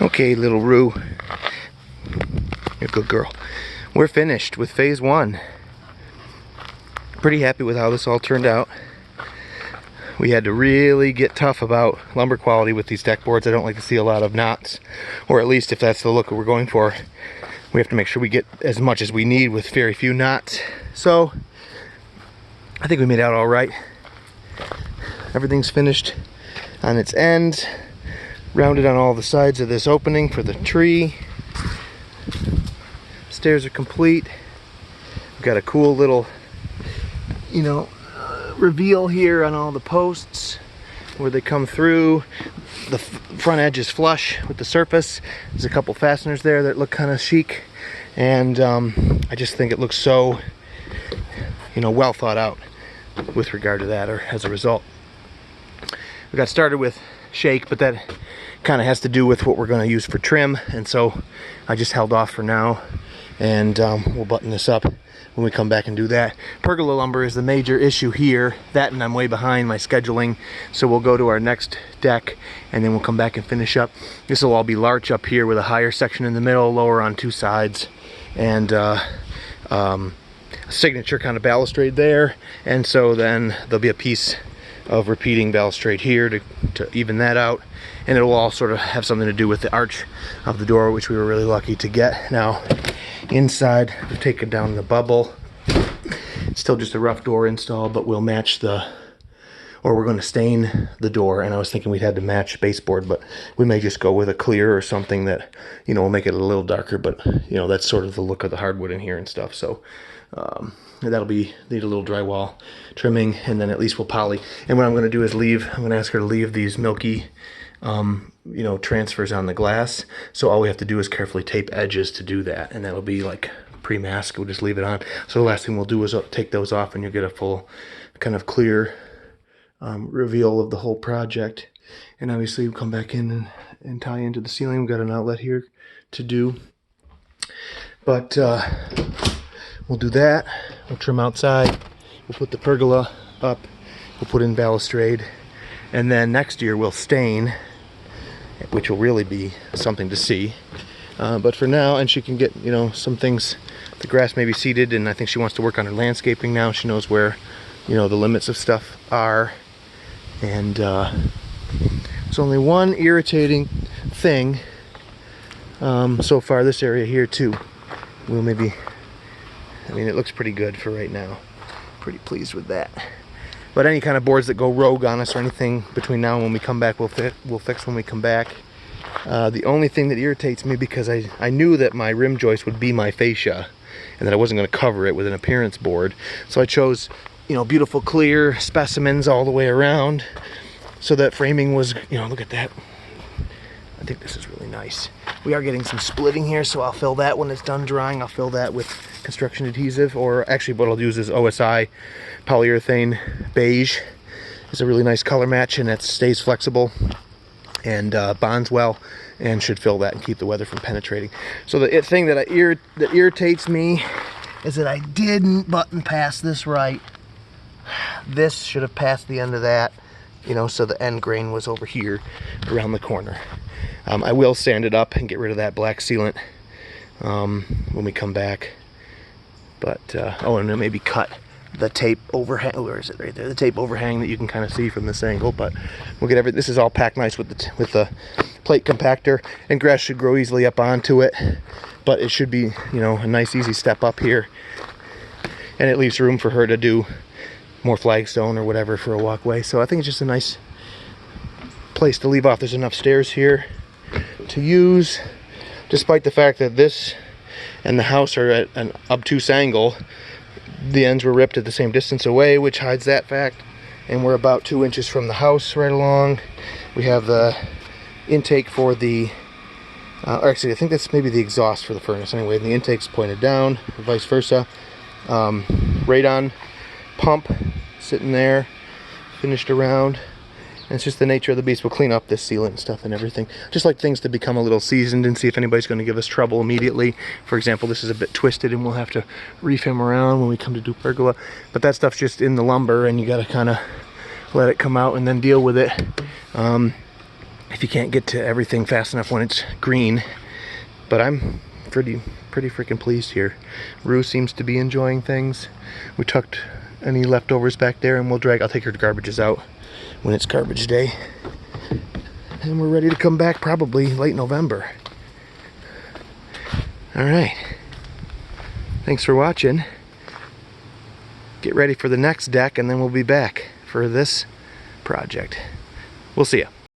Okay, little Roo. You're a good girl. We're finished with phase one. Pretty happy with how this all turned out. We had to really get tough about lumber quality with these deck boards. I don't like to see a lot of knots, or at least if that's the look that we're going for, we have to make sure we get as much as we need with very few knots. So I think we made out all right. Everything's finished on its ends, rounded on all the sides of this opening for the tree. Stairs are complete. We've got a cool little, reveal here on all the posts where they come through. The front edge is flush with the surface. There's a couple fasteners there that look kind of chic, and I just think it looks so, well thought out with regard to that, or as a result. We got started with shake, but that kind of has to do with what we're going to use for trim, and so I just held off for now, and we'll button this up when we come back and do that. Pergola lumber is the major issue here. That, and I'm way behind my scheduling, so we'll go to our next deck and then we'll come back and finish up. This will all be larch up here with a higher section in the middle, lower on two sides, and a signature kind of balustrade there, and so then there'll be a piece of repeating balustrade here to even that out, and it will all sort of have something to do with the arch of the door, which we were really lucky to get. Now inside, we've taken down the bubble. It's still just a rough door install, but we'll match we're going to stain the door, and I was thinking we'd had to match baseboard, but we may just go with a clear or something that will make it a little darker, but that's sort of the look of the hardwood in here and stuff. So that'll need a little drywall trimming, and then at least we'll poly. And what I'm going to do is I'm going to ask her to leave these milky transfers on the glass, so all we have to do is carefully tape edges to do that, and that'll be like pre-mask. We'll just leave it on. So the last thing we'll do is take those off, and you'll get a full kind of clear reveal of the whole project. And obviously we'll come back in and tie into the ceiling. We've got an outlet here to do, but we'll do that. We'll trim outside, we'll put the pergola up, we'll put in balustrade, and then next year we'll stain, which will really be something to see. But for now, and she can get some things, the grass may be seeded, and I think she wants to work on her landscaping now. She knows where the limits of stuff are, and there's only one irritating thing so far. This area here too, it looks pretty good for right now. Pretty pleased with that. But any kind of boards that go rogue on us or anything between now and when we come back, we'll fix when we come back. The only thing that irritates me, because I knew that my rim joist would be my fascia, and that I wasn't going to cover it with an appearance board, so I chose beautiful clear specimens all the way around, so that framing was, look at that. I think this is really nice. We are getting some splitting here, so I'll fill that when it's done drying. I'll fill that with construction adhesive, or actually what I'll use is OSI polyurethane beige. It's a really nice color match, and it stays flexible and bonds well, and should fill that and keep the weather from penetrating. So the thing that irritates me is that I didn't button past this right. This should have passed the end of that, so the end grain was over here around the corner. I will sand it up and get rid of that black sealant when we come back. But, and then maybe cut the tape overhang. Oh, where is it? Right there. The tape overhang that you can kind of see from this angle. But we'll get this is all packed nice with the plate compactor, and grass should grow easily up onto it. But it should be, a nice easy step up here. And it leaves room for her to do more flagstone or whatever for a walkway. So I think it's just a nice place to leave off. There's enough stairs here to use, despite the fact that this and the house are at an obtuse angle. The ends were ripped at the same distance away, which hides that fact, and we're about 2 inches from the house right along. We have the intake for the or actually I think that's maybe the exhaust for the furnace anyway. The intake's pointed down, vice versa. Radon pump sitting there, finished around. And it's just the nature of the beast. We'll clean up this sealant and stuff and everything. Just like things to become a little seasoned and see if anybody's going to give us trouble immediately. For example, this is a bit twisted and we'll have to reef him around when we come to do pergola. But that stuff's just in the lumber and you got to kind of let it come out and then deal with it. if you can't get to everything fast enough when it's green. But I'm pretty freaking pleased here. Rue seems to be enjoying things. We tucked any leftovers back there, and I'll take her garbages out when it's garbage day. And we're ready to come back probably late November. Alright. Thanks for watching. Get ready for the next deck, and then we'll be back for this project. We'll see ya.